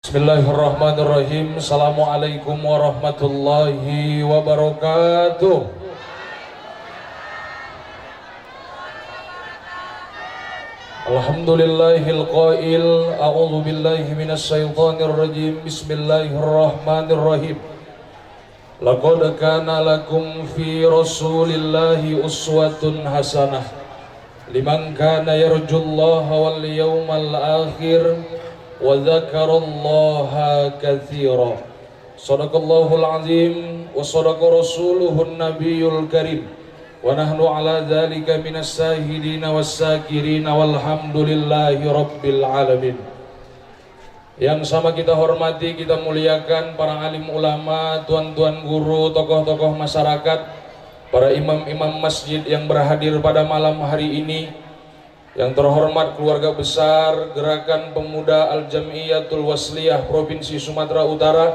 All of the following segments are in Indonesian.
Bismillahirrahmanirrahim. Assalamualaikum warahmatullahi wabarakatuh. Alhamdulillahil qail, a'udzu billahi minasy syaithanir rajim. Bismillahirrahmanirrahim. Laqad kana lakum fi Rasulillahi uswatun hasanah liman kana yarjullaha wal yawmal akhir wa dzakarallaha katsira. Shadaqallahul azim wa shadaqa rasuluhun nabiyul karim wa nahnu ala dzalika minas syahidin was syakirin walhamdulillahi rabbil alamin. Yang sama kita hormati, kita muliakan para alim ulama, tuan-tuan guru, tokoh-tokoh masyarakat, para imam-imam masjid yang berhadir pada malam hari ini. Yang terhormat keluarga besar Gerakan Pemuda Al-Jam'iyatul Wasliyah Provinsi Sumatera Utara,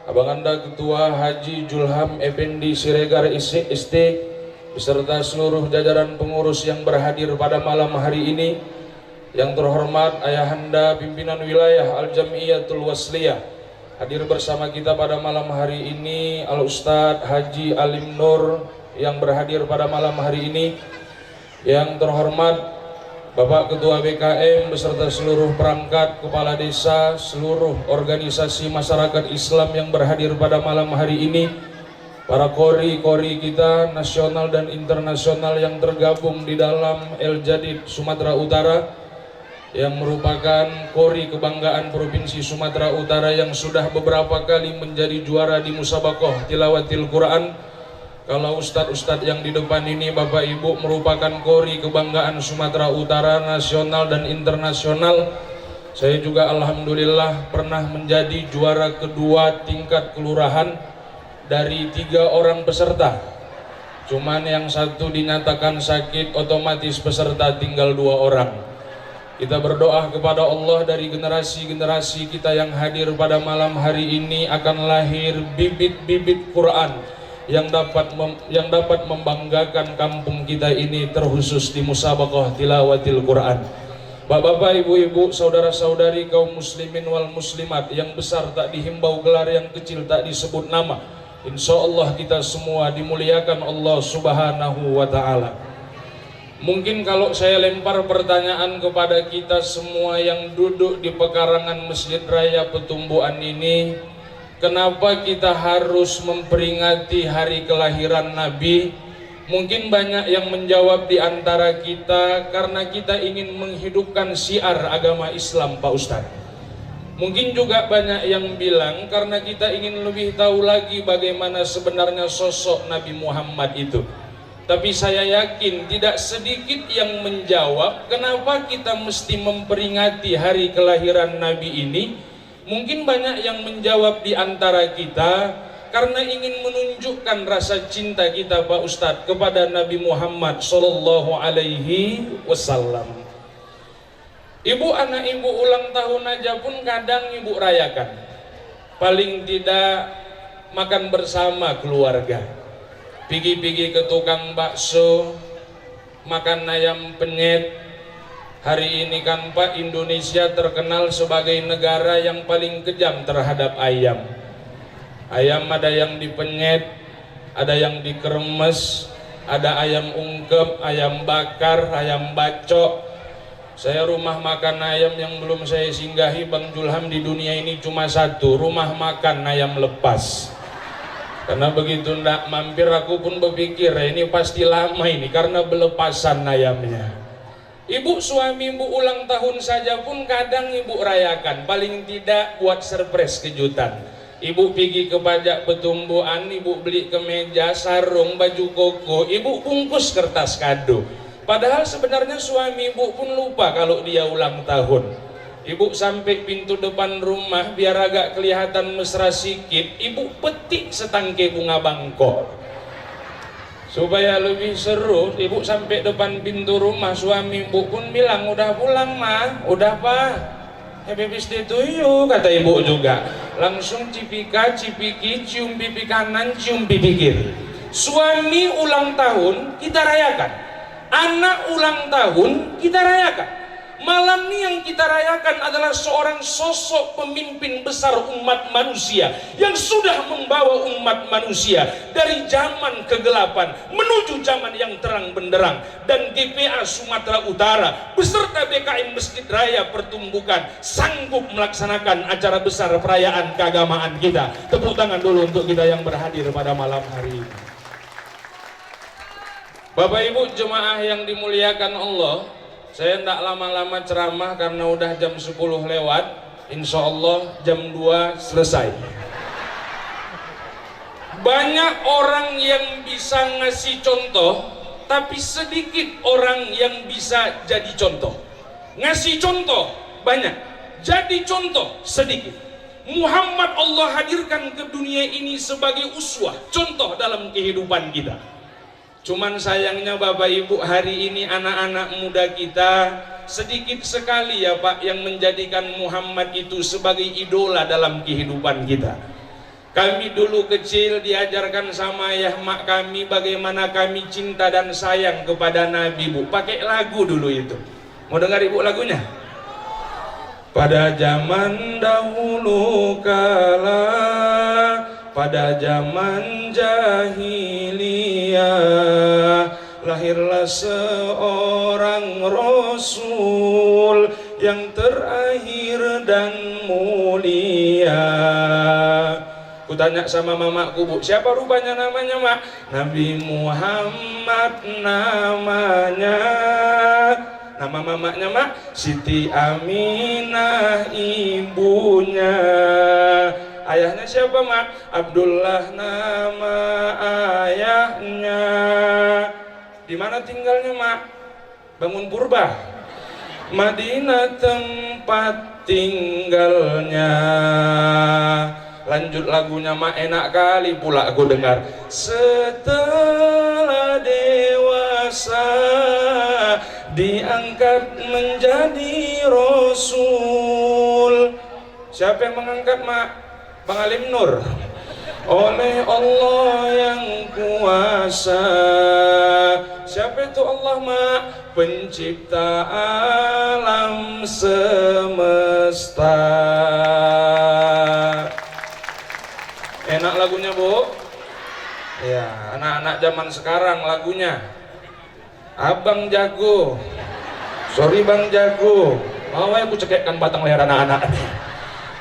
Abang Anda Ketua Haji Julham Effendi Siregar ST, beserta seluruh jajaran pengurus yang berhadir pada malam hari ini. Yang terhormat Ayahanda Pimpinan Wilayah Al-Jam'iyatul Wasliyah, hadir bersama kita pada malam hari ini Al-Ustadz Haji Alim Nur yang berhadir pada malam hari ini. Yang terhormat Bapak Ketua BKM beserta seluruh perangkat, kepala desa, seluruh organisasi masyarakat Islam yang berhadir pada malam hari ini, para kori-kori kita nasional dan internasional yang tergabung di dalam El Jadid Sumatera Utara, yang merupakan kori kebanggaan Provinsi Sumatera Utara yang sudah beberapa kali menjadi juara di Musabaqah Tilawatil Quran. Kalau ustadz-ustadz yang di depan ini, Bapak Ibu, merupakan kori kebanggaan Sumatera Utara nasional dan internasional. Saya juga alhamdulillah pernah menjadi juara kedua tingkat kelurahan dari 3 orang peserta. Cuman yang satu dinyatakan sakit, otomatis peserta tinggal 2 orang. Kita berdoa kepada Allah, dari generasi-generasi kita yang hadir pada malam hari ini akan lahir bibit-bibit Quran yang dapat membanggakan kampung kita ini, terkhusus di Musabaqah Tilawatil Quran. Bapak-bapak, ibu-ibu, saudara-saudari kaum muslimin wal muslimat, yang besar tak dihimbau gelar, yang kecil tak disebut nama. Insya Allah kita semua dimuliakan Allah Subhanahu wa ta'ala. Mungkin kalau saya lempar pertanyaan kepada kita semua yang duduk di pekarangan Masjid Raya Petumbuan ini, kenapa kita harus memperingati hari kelahiran Nabi? Mungkin banyak yang menjawab di antara kita, karena kita ingin menghidupkan syiar agama Islam, Pak Ustadz. Mungkin juga banyak yang bilang karena kita ingin lebih tahu lagi bagaimana sebenarnya sosok Nabi Muhammad itu. Tapi saya yakin tidak sedikit yang menjawab kenapa kita mesti memperingati hari kelahiran Nabi ini. Mungkin banyak yang menjawab di antara kita karena ingin menunjukkan rasa cinta kita, Pak Ustadz, kepada Nabi Muhammad Sallallahu Alaihi Wasallam. Ibu, anak ibu ulang tahun aja pun kadang ibu rayakan. Paling tidak makan bersama keluarga. Pigi-pigi ke tukang bakso, makan ayam penyet. Hari ini kan Pak, Indonesia terkenal sebagai negara yang paling kejam terhadap ayam. Ayam ada yang dipenyet, ada yang dikeremes, ada ayam ungkep, ayam bakar, ayam bacok. Saya rumah makan ayam yang belum saya singgahi, Bang Julham, di dunia ini cuma satu, rumah makan ayam lepas. Karena begitu ndak mampir, aku pun berpikir ini pasti lama ini karena belepasan ayamnya. Ibu, suami ibu ulang tahun saja pun kadang ibu rayakan, paling tidak buat surprise kejutan. Ibu pergi ke pajak Petumbuan, ibu beli kemeja, sarung, baju koko, ibu bungkus kertas kado. Padahal sebenarnya suami ibu pun lupa kalau dia ulang tahun. Ibu sampai pintu depan rumah, biar agak kelihatan mesra sikit, ibu petik setangkai bunga bangkok. Supaya lebih seru, ibu sampai depan pintu rumah, suami ibu pun bilang, udah pulang mah, udah Pak, happy birthday to you, kata ibu juga. Langsung cipika, cipiki, cium pipi kanan, cium pipi kiri. Suami ulang tahun kita rayakan, anak ulang tahun kita rayakan. malam ini yang kita rayakan adalah seorang sosok pemimpin besar umat manusia yang sudah membawa umat manusia dari zaman kegelapan menuju zaman yang terang benderang. Dan GPA Sumatera Utara beserta BKM Masjid Raya Pertumbukan sanggup melaksanakan acara besar perayaan keagamaan kita. Tepuk tangan dulu untuk kita yang berhadir pada malam hari ini. Bapak Ibu jemaah yang dimuliakan Allah, saya tidak lama-lama ceramah karena udah jam 10 lewat. Insya Allah jam 2 selesai. Banyak orang yang bisa ngasih contoh, tapi sedikit orang yang bisa jadi contoh. Ngasih contoh banyak, jadi contoh sedikit. Muhammad Allah hadirkan ke dunia ini sebagai uswah, contoh dalam kehidupan kita. Cuman sayangnya Bapak Ibu, hari ini anak-anak muda kita sedikit sekali ya Pak yang menjadikan Muhammad itu sebagai idola dalam kehidupan kita. Kami dulu kecil diajarkan sama ayah mak kami bagaimana kami cinta dan sayang kepada Nabi, Bu. Pakai lagu dulu itu. Mau dengar Ibu lagunya? Pada zaman dahulu kala, pada zaman jahiliyah, lahirlah seorang Rasul yang terakhir dan mulia. Kutanya sama mamaku, Bu, siapa rupanya namanya, Mak? Nabi Muhammad namanya. Nama mamanya, Mak? Siti Aminah ibunya. Ayahnya siapa, Mak? Abdullah nama ayahnya. Di mana tinggalnya, Mak? Bangun Purba. Madinah tempat tinggalnya. Lanjut lagunya, Mak, enak kali pula aku dengar. Setelah dewasa diangkat menjadi Rasul. Siapa yang mengangkat, Mak? Bang Alim Nur. Oleh Allah yang kuasa. Siapa itu Allah, Mak? Pencipta alam semesta. Enak lagunya, Bu? Ya, anak-anak zaman sekarang lagunya Abang Jago. Sorry Bang Jago. Mau aku cekekkan batang leher anak-anak.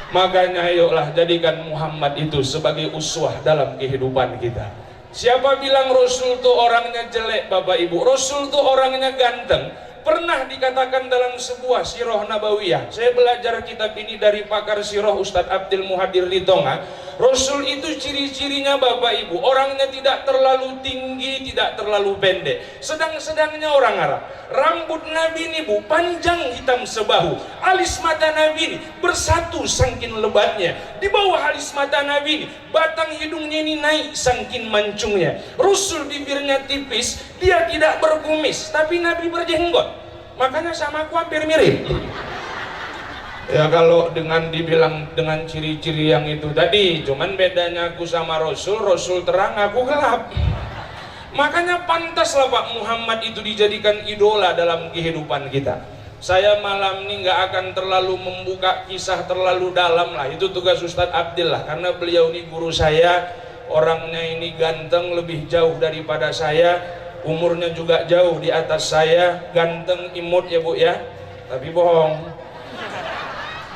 Makanya ayolah jadikan Muhammad itu sebagai uswah dalam kehidupan kita. Siapa bilang Rasul itu orangnya jelek, Bapak Ibu? Rasul itu orangnya ganteng. Pernah dikatakan dalam sebuah sirah nabawiyah. Saya belajar kitab ini dari pakar sirah Ustadz Abdul Muhadir di Tonga. Rasul itu ciri-cirinya Bapak Ibu, orangnya tidak terlalu tinggi, tidak terlalu pendek, sedang-sedangnya orang Arab. Rambut Nabi ini, Bu, panjang hitam sebahu. Alis mata Nabi ini bersatu sangkin lebatnya. Di bawah alis mata Nabi ini, batang hidungnya ini naik sangkin mancungnya. Rasul bibirnya tipis, dia tidak berkumis, tapi Nabi berjenggot. Makanya sama aku hampir mirip. Ya kalau dengan dibilang dengan ciri-ciri yang itu tadi, cuman bedanya aku sama Rasul, Rasul terang, aku gelap. Makanya pantaslah Pak Muhammad itu dijadikan idola dalam kehidupan kita. Saya malam ini nggak akan terlalu membuka kisah terlalu dalam lah, itu tugas Ustadz Abdil lah, karena beliau ini guru saya, orangnya ini ganteng lebih jauh daripada saya, umurnya juga jauh di atas saya, ganteng imut ya Bu ya, tapi bohong.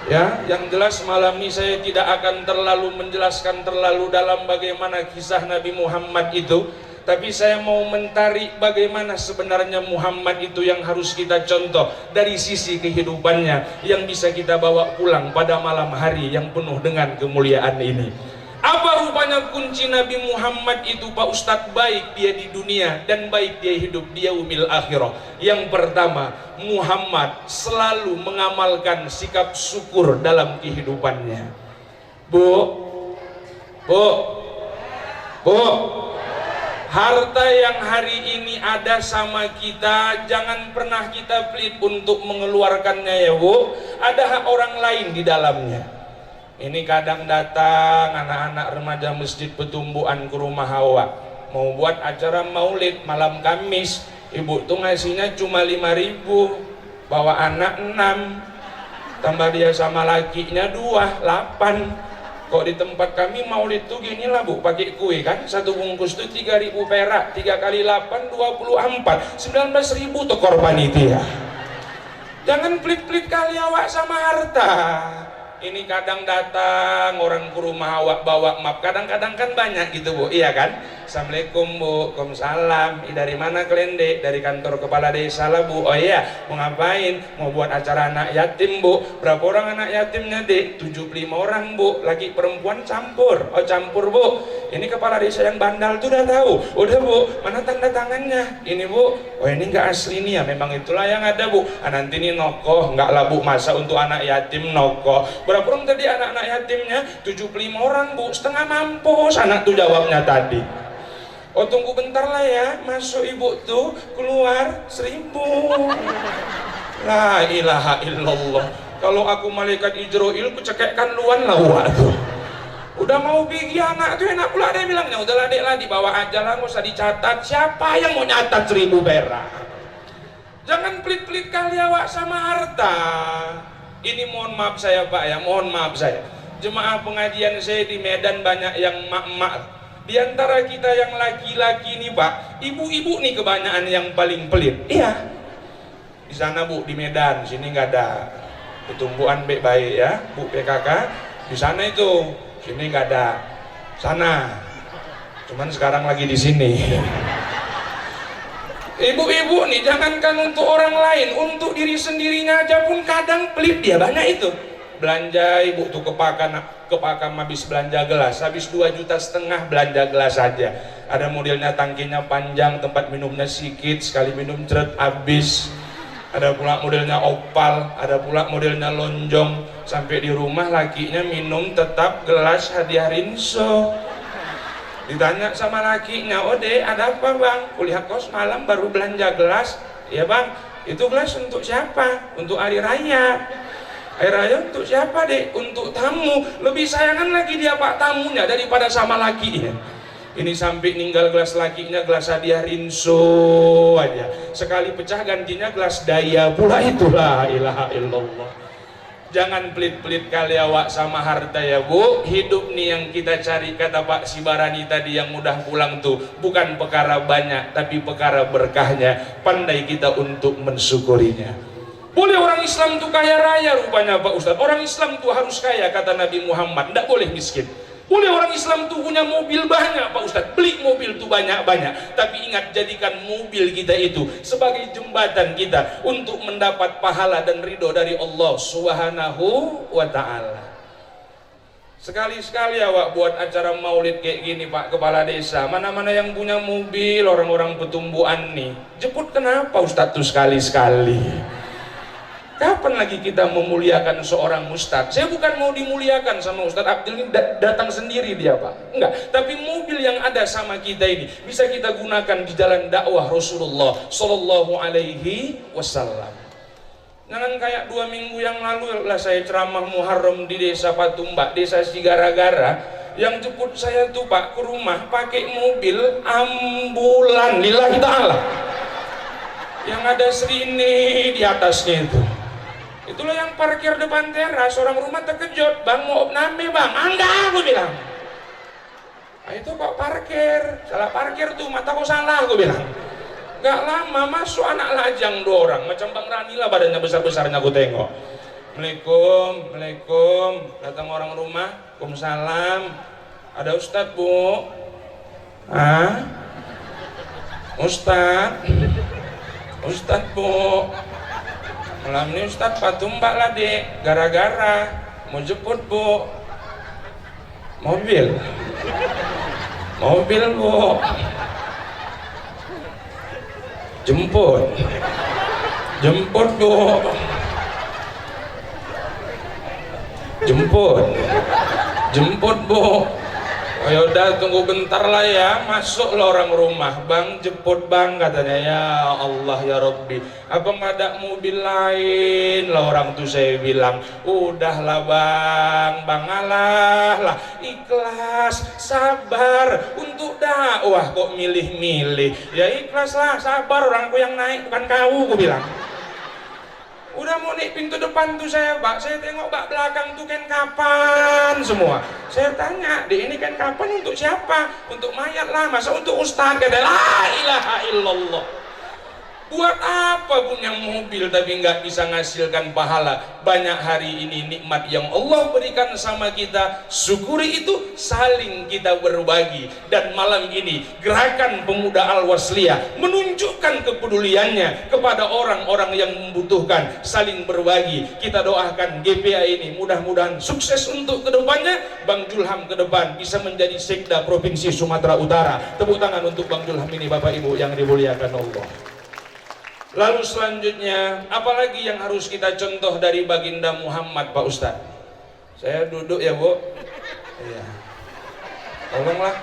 Ya, yang jelas malam ini saya tidak akan terlalu menjelaskan terlalu dalam bagaimana kisah Nabi Muhammad itu, tapi saya mau mentarik bagaimana sebenarnya Muhammad itu yang harus kita contoh dari sisi kehidupannya yang bisa kita bawa pulang pada malam hari yang penuh dengan kemuliaan ini. Apa rupanya kunci Nabi Muhammad itu, Pak Ustadz? Baik dia di dunia dan baik dia hidup di yaumil akhirah. Yang pertama, Muhammad selalu mengamalkan sikap syukur dalam kehidupannya. Bu, harta yang hari ini ada sama kita, jangan pernah kita pelit untuk mengeluarkannya ya Bu. Ada hak orang lain di dalamnya. Ini kadang datang anak-anak remaja Masjid Petumbukan ke rumah Hawa, mau buat acara maulid malam Kamis, ibu tuh ngasihnya cuma 5.000. bawa anak 6, tambah dia sama lakinya 2, 8. Kok di tempat kami maulid tuh gini lah bu, pakai kue kan, satu bungkus tuh 3.000 perak, 3 kali 8 24, 19.000 tuh korban itu ya. Jangan pelit-pelit kali awak sama harta. Ini kadang datang orang ke rumah awak bawa map, kadang-kadang kan banyak gitu bu, iya kan? Assalamualaikum bu, waalaikumsalam. Dari mana kalian dek? Dari kantor kepala desa lah bu. Oh iya, mau ngapain? Mau buat acara anak yatim bu. Berapa orang anak yatimnya dek? 75 orang bu, laki perempuan campur. Oh campur bu. Ini kepala desa yang bandal tuh udah tahu. Udah bu, mana tanda tangannya? Ini bu. Oh ini nggak asli nih ya, memang itulah yang ada bu. Ah, nanti nih nokoh, nggak lah bu, masa untuk anak yatim nokoh. Berapa orang tadi anak-anak yatimnya? 75 orang bu, setengah mampus anak tuh jawabnya tadi. Oh tunggu bentar lah ya, masuk ibu tuh, keluar 1.000. La ilaha illallah. Kalau aku malaikat Ijroil, ku cekekkan luan lah waduh. Udah mau pergi anak tuh enak pula dia bilangnya, udahlah dek lah dibawa aja lah, nggak usah dicatat. Siapa yang mau nyatat 1.000 perak? Jangan pelit-pelit kali awak sama harta. Ini mohon maaf saya pak ya, mohon maaf saya. Jemaah pengajian saya di Medan banyak yang mak-mak. Di antara kita yang laki-laki nih pak, ibu-ibu nih kebanyakan yang paling pelit. Iya. Di sana bu, di Medan, sini nggak ada. Pertumbuhan baik ya, bu PKK. Di sana itu, sini nggak ada. Sana. Cuman sekarang lagi di sini. Ibu-ibu nih, jangankan untuk orang lain, untuk diri sendirinya aja pun kadang pelit dia, banyak itu. Belanja ibu tuh kepakam habis belanja gelas, habis 2,5 juta belanja gelas aja. Ada modelnya tangkinya panjang, tempat minumnya sedikit, sekali minum ceret habis. Ada pula modelnya opal, ada pula modelnya lonjong. Sampai di rumah lakinya minum tetap gelas hadiah rinso. Ditanya sama lakinya, oh dek ada apa bang? Kulihat kau semalam baru belanja gelas. Ya bang, itu gelas untuk siapa? Untuk hari raya. Hari raya untuk siapa dek? Untuk tamu. Lebih sayangan lagi dia pak tamunya daripada sama lakinya. Ini sampai ninggal gelas lakinya, gelas hadiah rinso aja. Sekali pecah gantinya gelas daya pula, itulah ilaha illallah. Jangan pelit-pelit kali awak sama harta ya bu. Hidup nih yang kita cari, kata Pak Sibarani tadi yang mudah pulang tuh, bukan perkara banyak tapi perkara berkahnya. Pandai kita untuk mensyukurinya. Boleh orang Islam tuh kaya raya rupanya Pak Ustadz. Orang Islam tuh harus kaya kata Nabi Muhammad, tidak boleh miskin. Boleh orang Islam tuh punya mobil banyak Pak Ustadz, beli mobil tuh banyak-banyak. Tapi ingat, jadikan mobil kita itu sebagai jembatan kita untuk mendapat pahala dan ridho dari Allah Subhanahu wa ta'ala. Sekali-sekali awak buat acara maulid kayak gini Pak Kepala Desa. Mana-mana yang punya mobil, orang-orang petumbuhan nih, jemput kenapa Ustadz tuh sekali-sekali? Kapan lagi kita memuliakan seorang ustadz? Saya bukan mau dimuliakan sama Ustadz Abdul, ini datang sendiri dia Pak, enggak. Tapi mobil yang ada sama kita ini bisa kita gunakan di jalan dakwah Rasulullah Sallallahu Alaihi Wasallam. Jangan kayak 2 minggu yang lalu lah saya ceramah Muharram di desa Patumbak, desa Sigara-gara. Yang jemput saya tuh Pak ke rumah pakai mobil ambulan, lillahi ta'ala. Yang ada serini di atasnya itu. Itulah yang parkir depan teras, orang rumah terkejut, bang mau name bang, enggak aku bilang. Nah, itu kok parkir, salah parkir tuh, mata kok salah aku bilang. Gak lama masuk anak lajang 2 orang, macam Bang Rani lah badannya besar-besarnya aku tengok. Assalamualaikum, datang orang rumah, waalaikumsalam. Ada Ustadz bu? Hah? Ustadz bu? Malam ini Ustadz Patumbak lah dek, gara-gara mau jemput bu. Mobil bu, jemput bu, jemput bu. Oh yaudah tunggu bentar lah ya, masuk lah orang rumah. Bang jemput bang, katanya. Ya Allah ya Rabbi, apa nggak ada mobil lain lah orang tuh. Saya bilang udahlah bang alah lah, ikhlas sabar untuk dakwah, kok milih-milih. Ya ikhlas lah sabar, orangku yang naik bukan kau, aku bilang. Udah mau naik pintu depan tuh saya Pak, saya tengok bak belakang tuh kan kapan semua. Saya tanya, di ini kan kapan untuk siapa? Untuk mayat lah, masa untuk ustaz? Kata la ilaha illallah. Buat apa punya mobil tapi nggak bisa menghasilkan pahala? Banyak hari ini nikmat yang Allah berikan sama kita, syukuri itu, saling kita berbagi. Dan malam ini gerakan pemuda Al-Wasliyah menunjukkan kepeduliannya kepada orang-orang yang membutuhkan, saling berbagi. Kita doakan GPA ini mudah-mudahan sukses untuk kedepannya. Bang Julham ke depan bisa menjadi sekda Provinsi Sumatera Utara. Tepuk tangan untuk Bang Julham ini Bapak Ibu yang dimuliakan Allah. Lalu selanjutnya, apalagi yang harus kita contoh dari baginda Muhammad Pak Ustadz? Saya duduk ya Bu. Iya. Tolonglah.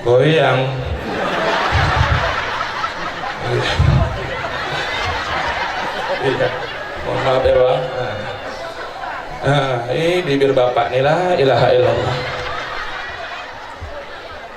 Goyang. Iya. Mohon maaf ya Pak. Ini bibir bapak nih, la ilaha illallah.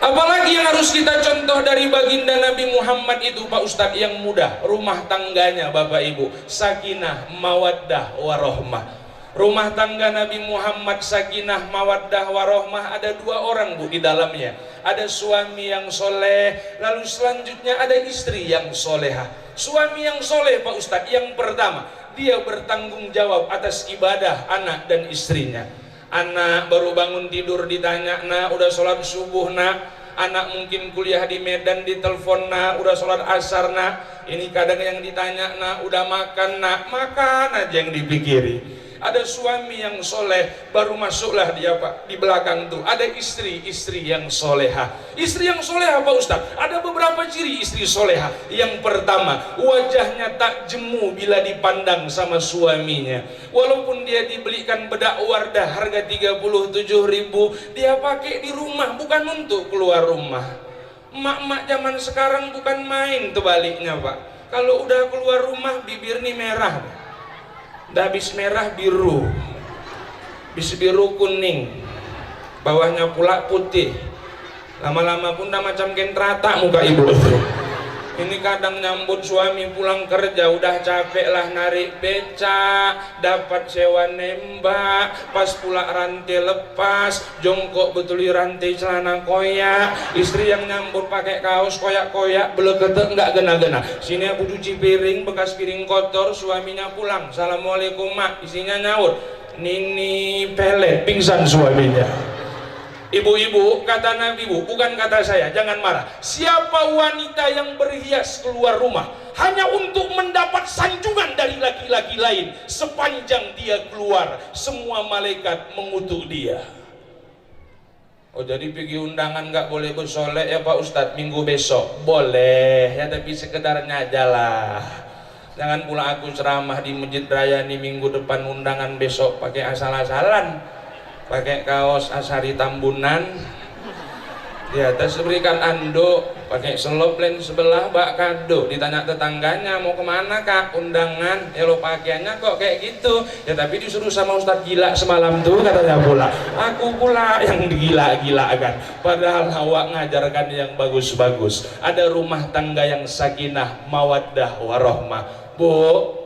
Apalagi yang harus kita contoh dari baginda Nabi Muhammad itu Pak Ustadz, yang mudah rumah tangganya Bapak Ibu, sakinah mawaddah warohmah. Rumah tangga Nabi Muhammad sakinah mawaddah warohmah, ada dua orang Bu di dalamnya. Ada suami yang soleh, lalu selanjutnya ada istri yang solehah. Suami yang soleh Pak Ustadz, yang pertama, dia bertanggung jawab atas ibadah anak dan istrinya. Anak baru bangun tidur ditanya, nak udah sholat subuh nak? Anak mungkin kuliah di Medan ditelepon, nak udah sholat asar nak? Ini kadang yang ditanya, nak udah makan nak? Makan aja yang dipikiri. Ada suami yang soleh, baru masuklah dia Pak, di belakang tuh ada istri yang soleha. Istri yang soleha Pak Ustadz, ada beberapa ciri istri soleha. Yang pertama, wajahnya tak jemu bila dipandang sama suaminya. Walaupun dia dibelikan bedak Wardah harga 37.000, dia pakai di rumah, bukan untuk keluar rumah. Emak-emak zaman sekarang bukan main tebaliknya Pak. Kalau udah keluar rumah bibir nih merah, udah habis merah biru, habis biru kuning, bawahnya pula putih. Lama-lama pun udah macam kentrata muka ibu. Ini kadang nyambut suami pulang kerja udah capek lah narik becak, dapat sewa nembak, pas pula rantai lepas, jongkok betuli rantai celana koyak. Istri yang nyambut pakai kaos koyak-koyak, belekete enggak gena-gena. Sini aku cuci piring, bekas piring kotor. Suaminya pulang, assalamualaikum mak. Isinya nyaut, Nini pelet, pingsan suaminya. Ibu-ibu, kata Nabi Bu, bukan kata saya, jangan marah. Siapa wanita yang berhias keluar rumah hanya untuk mendapat sanjungan dari laki-laki lain, sepanjang dia keluar, semua malaikat mengutuk dia. Oh jadi pergi undangan nggak boleh bersolek ya Pak Ustadz? Minggu besok boleh ya, tapi sekedarnya aja lah. Jangan pula aku ceramah di Masjid Raya nih minggu depan, undangan besok pakai asal-asalan, pakai kaos Asari Tambunan, di atas berikan anduk, pakai seloplen sebelah bak kado. Ditanya tetangganya, mau kemana kak? Undangan. Ya lo pakaiannya kok kayak gitu? Ya tapi disuruh sama Ustadz gila semalam tuh, katanya pula. Aku pula yang digila-gila kan. Padahal awak ngajarkan yang bagus-bagus. Ada rumah tangga yang sakinah mawaddah warohmah. Bu,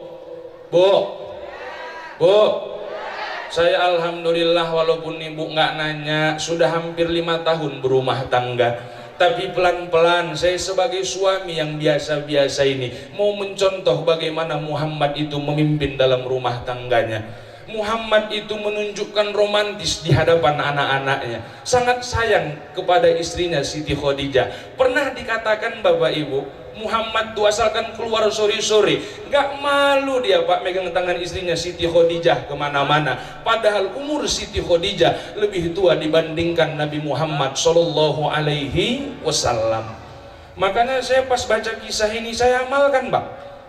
saya alhamdulillah walaupun ibu nggak nanya, sudah hampir 5 tahun berumah tangga. Tapi pelan-pelan saya sebagai suami yang biasa-biasa ini mau mencontoh bagaimana Muhammad itu memimpin dalam rumah tangganya. Muhammad itu menunjukkan romantis di hadapan anak-anaknya, sangat sayang kepada istrinya Siti Khadijah. Pernah dikatakan Bapak Ibu, Muhammad tuh asalkan keluar sore-sore gak malu dia Pak megang tangan istrinya Siti Khadijah kemana-mana. Padahal umur Siti Khadijah lebih tua dibandingkan Nabi Muhammad Sallallahu Alaihi Wasallam. Makanya saya pas baca kisah ini saya amalkan Bang.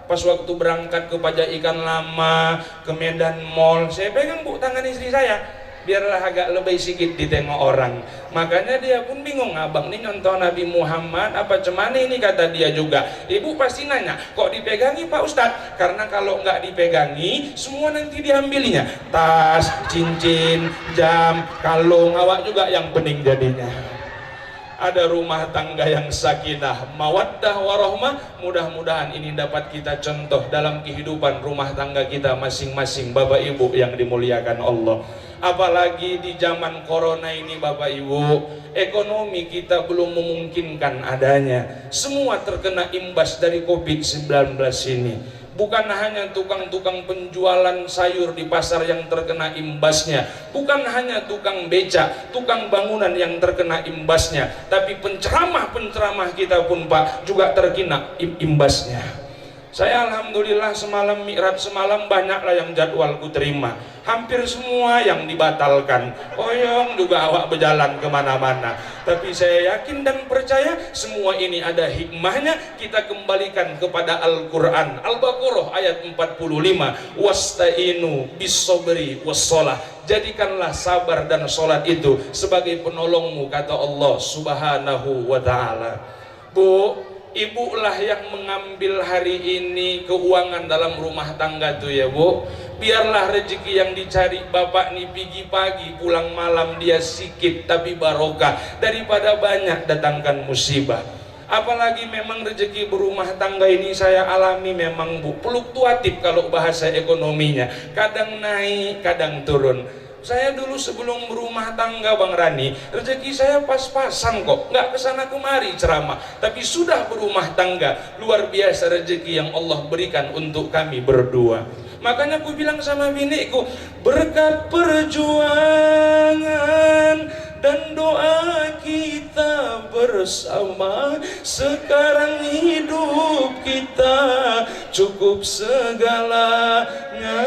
Pas waktu berangkat ke Pajak Ikan Lama, ke Medan Mall, saya pegang Bu tangan istri saya, biarlah agak lebih sedikit ditengok orang. Makanya dia pun bingung, abang ini nyontoh Nabi Muhammad apa cemana ini, kata dia juga. Ibu pasti nanya, kok dipegangi Pak Ustadz? Karena kalau nggak dipegangi semua nanti diambilnya, tas, cincin, jam, kalung, awak juga yang pening jadinya. ada rumah tangga yang sakinah, mawaddah warahmah. Mudah-mudahan ini dapat kita contoh dalam kehidupan rumah tangga kita masing-masing, Bapak Ibu yang dimuliakan Allah. Apalagi di zaman corona ini Bapak Ibu, ekonomi kita belum memungkinkan adanya. Semua terkena imbas dari COVID-19 ini. Bukan hanya tukang-tukang penjualan sayur di pasar yang terkena imbasnya, bukan hanya tukang beca, tukang bangunan yang terkena imbasnya, tapi penceramah-penceramah kita pun Pak juga terkena imbasnya. Saya alhamdulillah semalam mi'raj semalam banyaklah yang jadwalku terima, hampir semua yang dibatalkan. Oyong juga awak berjalan kemana-mana. Tapi saya yakin dan percaya semua ini ada hikmahnya. Kita kembalikan kepada Al-Quran, Al-Baqarah ayat 45, wasta'inu bis-sabri was-shalah. Jadikanlah sabar dan sholat itu sebagai penolongmu, kata Allah Subhanahu wa ta'ala. Bu, ibu lah yang mengambil hari ini keuangan dalam rumah tangga tuh ya Bu. Biarlah rezeki yang dicari bapak nih pergi pagi pulang malam dia sikit tapi barokah daripada banyak datangkan musibah. Apalagi memang rezeki berumah tangga ini saya alami memang Bu, fluktuatif kalau bahasa ekonominya, kadang naik kadang turun. Saya dulu sebelum berumah tangga Bang Rani, rezeki saya pas-pasan kok, nggak kesana kemari ceramah. Tapi sudah berumah tangga, luar biasa rezeki yang Allah berikan untuk kami berdua. Makanya aku bilang sama biniku, berkat perjuangan dan doa kita bersama, sekarang hidup kita cukup segalanya.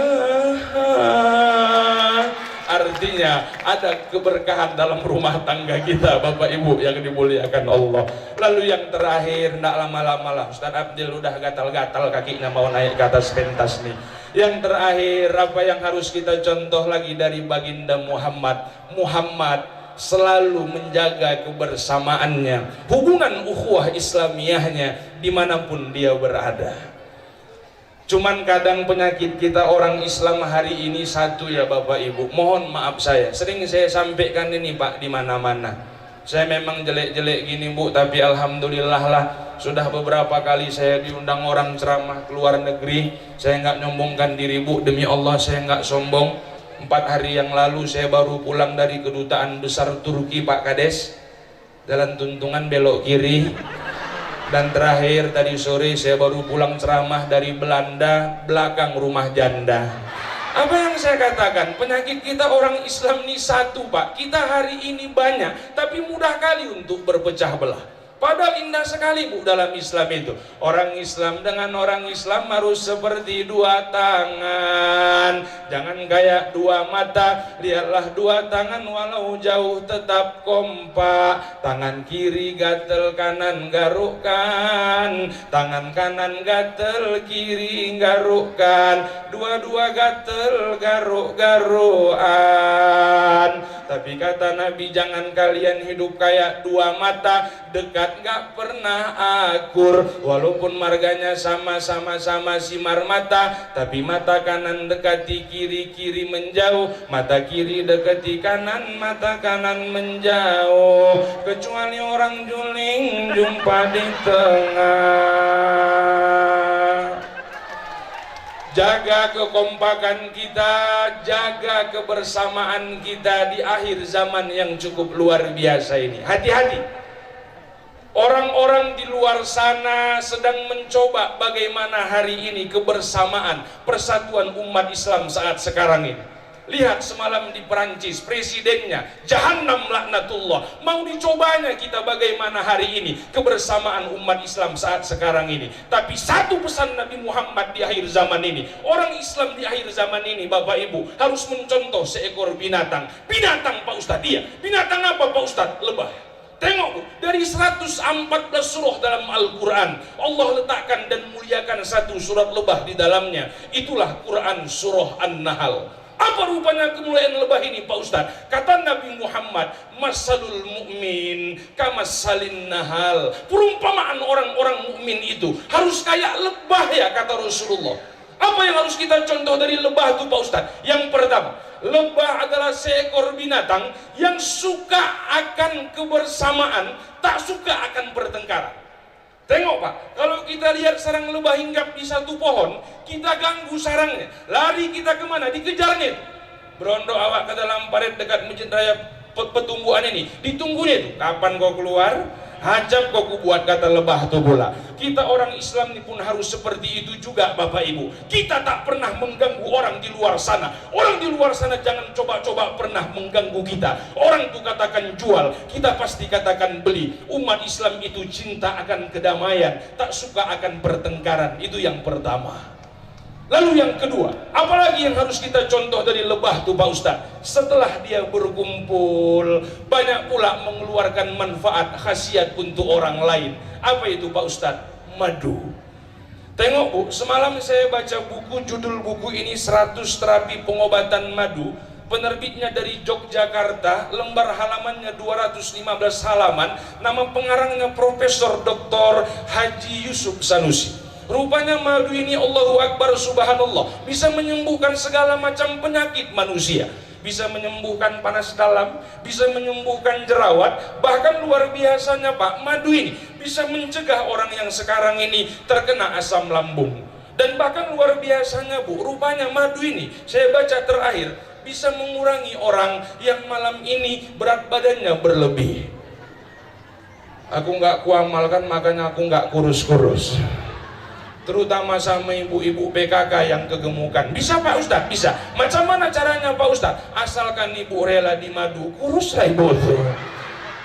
Artinya ada keberkahan dalam rumah tangga kita Bapak Ibu yang dimuliakan Allah. Lalu yang terakhir, tidak lama-lama lah, Ustaz Abdil udah gatal-gatal kakinya mau naik ke atas pentas nih. Yang terakhir, apa yang harus kita contoh lagi dari baginda Muhammad? Muhammad selalu menjaga kebersamaannya, hubungan ukhuwah Islamiyahnya dimanapun dia berada. Cuman kadang penyakit kita orang Islam hari ini satu ya Bapak Ibu, mohon maaf saya sering saya sampaikan ini Pak di mana-mana. Saya memang jelek-jelek gini Bu, tapi alhamdulillah lah sudah beberapa kali saya diundang orang ceramah ke luar negeri. Saya nggak nyombongkan diri Bu, demi Allah saya nggak sombong. 4 hari yang lalu saya baru pulang dari kedutaan besar Turki Pak Kades, Jalan Tuntungan belok kiri. Dan terakhir tadi sore saya baru pulang ceramah dari Belanda, belakang rumah janda. Apa yang saya katakan, penyakit kita orang Islam ini satu Pak, kita hari ini banyak tapi mudah kali untuk berpecah belah. Padahal indah sekali Bu dalam Islam itu. Orang Islam dengan orang Islam harus seperti dua tangan, jangan kayak dua mata. Lihatlah dua tangan walau jauh tetap kompak. Tangan kiri gatel kanan garukkan, tangan kanan gatel kiri garukkan, dua-dua gatel garuk-garukan. Tapi kata Nabi, jangan kalian hidup kayak dua mata, dekat gak pernah akur. Walaupun marganya sama-sama simar mata, tapi mata kanan dekati kiri, kiri menjauh. Mata kiri dekati kanan, mata kanan menjauh. Kecuali orang juling jumpa di tengah. Jaga kekompakan kita, jaga kebersamaan kita di akhir zaman yang cukup luar biasa ini. Hati-hati. Orang-orang di luar sana sedang mencoba bagaimana hari ini kebersamaan, persatuan umat Islam saat sekarang ini. Lihat semalam di Perancis, presidennya Jahannam laknatullah, mau dicobanya kita bagaimana hari ini kebersamaan umat Islam saat sekarang ini. Tapi satu pesan Nabi Muhammad di akhir zaman ini, orang Islam di akhir zaman ini Bapak Ibu harus mencontoh seekor binatang. Binatang Pak Ustadz, dia binatang apa Pak Ustadz? Lebah. Tengok Bu, dari 114 surah dalam Al-Quran, Allah letakkan dan muliakan satu surat lebah di dalamnya. Itulah Quran surah An-Nahl. Apa rupanya kemuliaan lebah ini Pak Ustadz? Kata Nabi Muhammad, masalul mu'min kamasalin nahal. Perumpamaan orang-orang mukmin itu harus kayak lebah ya, kata Rasulullah. Apa yang harus kita contoh dari lebah itu Pak Ustadz? Yang pertama, lebah adalah seekor binatang yang suka akan kebersamaan, tak suka akan pertengkaran. Tengok Pak, kalau kita lihat sarang lebah hinggap di satu pohon, kita ganggu sarangnya, lari kita kemana? Dikejarnya. Berondok awak ke dalam parit dekat Masjid Raya Petumbuhan ini, ditunggunya itu. Kapan kau keluar? Hajab kau buat, kata lebah itu pula. Kita orang Islam ini pun harus seperti itu juga Bapak Ibu. Kita tak pernah mengganggu orang di luar sana. Orang di luar sana jangan coba-coba pernah mengganggu kita. Orang itu katakan jual, kita pasti katakan beli. Umat Islam itu cinta akan kedamaian, tak suka akan pertengkaran. Itu yang pertama. Lalu yang kedua, apalagi yang harus kita contoh dari lebah itu Pak Ustadz? Setelah dia berkumpul, banyak pula mengeluarkan manfaat khasiat untuk orang lain. Apa itu Pak Ustadz? Madu. Tengok Bu, semalam saya baca buku, judul buku ini 100 terapi pengobatan madu. Penerbitnya dari Yogyakarta, lembar halamannya 215 halaman. Nama pengarangnya Profesor Dr. Haji Yusuf Sanusi. Rupanya madu ini, Allahu Akbar subhanallah, bisa menyembuhkan segala macam penyakit manusia. Bisa menyembuhkan panas dalam, bisa menyembuhkan jerawat. Bahkan luar biasanya Pak, madu ini bisa mencegah orang yang sekarang ini terkena asam lambung. Dan bahkan luar biasanya Bu, rupanya madu ini, saya baca terakhir, bisa mengurangi orang yang malam ini berat badannya berlebih. Aku nggak kuamalkan, makanya aku nggak kurus-kurus. Terutama sama ibu-ibu PKK yang kegemukan. Bisa Pak Ustadz? Bisa. Macam mana caranya Pak Ustadz? Asalkan ibu rela di madu, kuruslah ibu itu.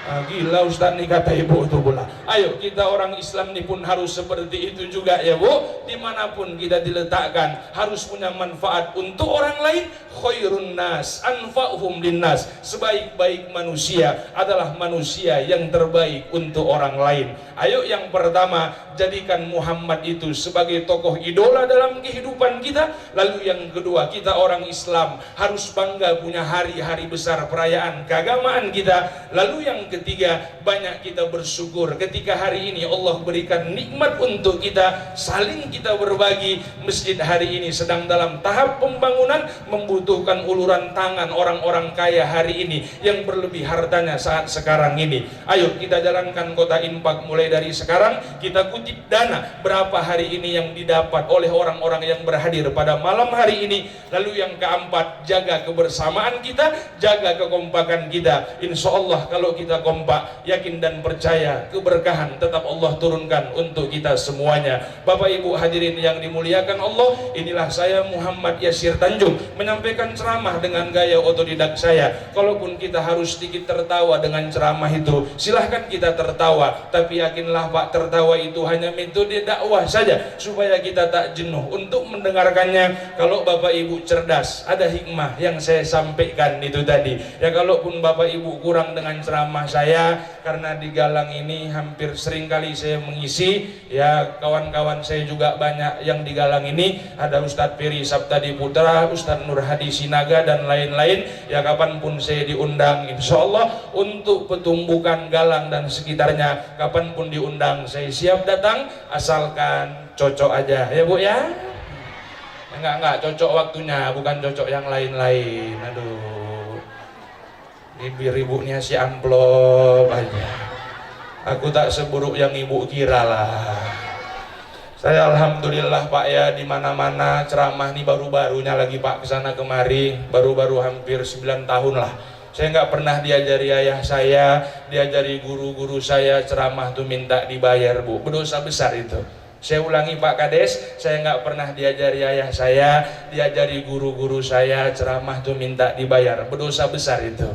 Gila Ustadz nih kata ibu itu pula. Ayo kita orang Islam nih pun harus seperti itu juga ya Bu. Dimanapun kita diletakkan harus punya manfaat untuk orang lain. Khairun nas anfa'uhum linnas. Sebaik-baik manusia adalah manusia yang terbaik untuk orang lain. Ayo yang pertama, jadikan Muhammad itu sebagai tokoh idola dalam kehidupan kita. Lalu yang kedua, kita orang Islam harus bangga punya hari-hari besar perayaan keagamaan kita. Lalu yang ketiga, banyak kita bersyukur ketika hari ini Allah berikan nikmat untuk kita, saling kita berbagi. Masjid hari ini sedang dalam tahap pembangunan, membutuhkan uluran tangan orang-orang kaya hari ini yang berlebih hartanya saat sekarang ini. Ayo kita jalankan kota infak mulai dari sekarang. Kita kutip dana berapa hari ini yang didapat oleh orang-orang yang berhadir pada malam hari ini. Lalu yang keempat, jaga kebersamaan kita, jaga kekompakan kita. Insya Allah kalau kita kompak, yakin dan percaya, keberkahan tetap Allah turunkan untuk kita semuanya. Bapak Ibu hadirin yang dimuliakan Allah, inilah saya Muhammad Yasir Tanjung menyampaikan ceramah dengan gaya otodidak saya. Kalaupun kita harus sedikit tertawa dengan ceramah itu, silahkan kita tertawa, tapi yakinlah Pak, tertawa itu hanya metode dakwah saja supaya kita tak jenuh untuk mendengarkannya. Kalau Bapak Ibu cerdas, ada hikmah yang saya sampaikan itu tadi. Ya kalaupun Bapak Ibu kurang dengan ceramah saya, karena di Galang ini hampir sering kali saya mengisi, ya kawan-kawan saya juga banyak yang di Galang ini, ada Ustadz Peri Sabtadi Putra, Ustadz Nur Hadi Sinaga dan lain-lain. Ya kapanpun saya diundang, insya Allah untuk Petumbukan Galang dan sekitarnya, kapanpun diundang saya siap datang, asalkan cocok aja ya Bu ya. Enggak cocok waktunya, bukan cocok yang lain-lain. Aduh, ibu-ibunya si amplop aja. Aku tak seburuk yang ibu kira lah. Saya alhamdulillah Pak ya, di mana-mana ceramah nih baru-barunya lagi Pak, kesana kemari, baru-baru hampir 9 tahun lah. Saya nggak pernah diajari ayah saya, diajari guru-guru saya ceramah tuh minta dibayar Bu, berdosa besar itu. Saya ulangi Pak Kades, saya nggak pernah diajari ayah saya, diajari guru-guru saya ceramah tuh minta dibayar, berdosa besar itu.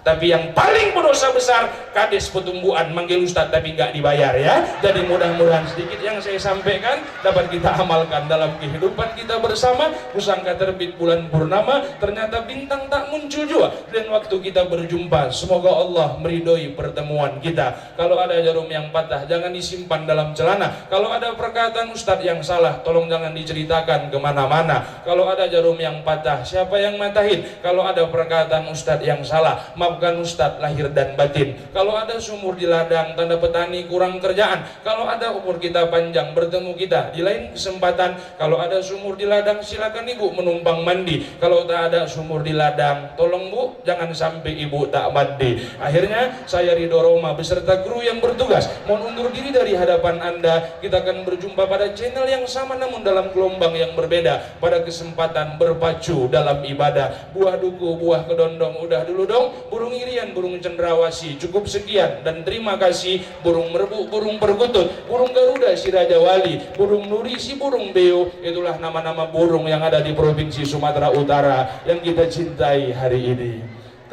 Tapi yang paling berdosa besar, Kades Petumbuhan manggil Ustadz tapi nggak dibayar ya. Jadi mudah-mudahan sedikit yang saya sampaikan dapat kita amalkan dalam kehidupan kita bersama. Kusangka terbit bulan purnama, ternyata bintang tak muncul juga. Dan waktu kita berjumpa, semoga Allah meridhoi pertemuan kita. Kalau ada jarum yang patah, jangan disimpan dalam celana. Kalau ada perkataan Ustadz yang salah, tolong jangan diceritakan kemana-mana. Kalau ada jarum yang patah, siapa yang matahin? Kalau ada perkataan Ustadz yang salah, maaf maafkan Ustadz lahir dan batin. Kalau ada sumur di ladang, tanda petani kurang kerjaan. Kalau ada umur kita panjang, bertemu kita di lain kesempatan. Kalau ada sumur di ladang, silakan ibu menumpang mandi. Kalau tak ada sumur di ladang, tolong bu, jangan sampai ibu tak mandi. Akhirnya saya Ridho Roma beserta kru yang bertugas mohon undur diri dari hadapan Anda. Kita akan berjumpa pada channel yang sama namun dalam gelombang yang berbeda pada kesempatan berpacu dalam ibadah. Buah duku, buah kedondong, udah dulu dong. Burung irian, burung cendrawasih, cukup sekian dan terima kasih. Burung merbuk, burung perkutut, burung garuda si Raja Wali, burung nuri si burung beo. Itulah nama-nama burung yang ada di Provinsi Sumatera Utara yang kita cintai hari ini.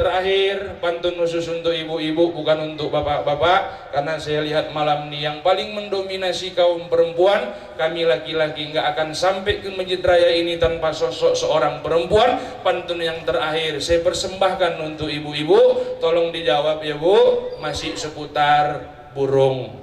Terakhir, pantun khusus untuk ibu-ibu, bukan untuk bapak-bapak, karena saya lihat malam ini yang paling mendominasi kaum perempuan. Kami laki-laki nggak akan sampai ke Masjid Raya ini tanpa sosok seorang perempuan. Pantun yang terakhir saya persembahkan untuk ibu-ibu, tolong dijawab ya bu, masih seputar burung.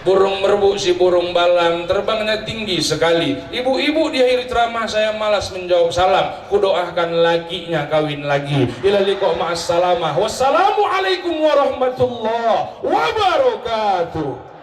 Burung merbuk si burung balang, terbangnya tinggi sekali. Ibu-ibu di akhir ceramah saya malas menjawab salam. Kudoakan lakinya kawin lagi. Ila liqa ma'as salamah. Wassalamualaikum warahmatullahi wabarakatuh.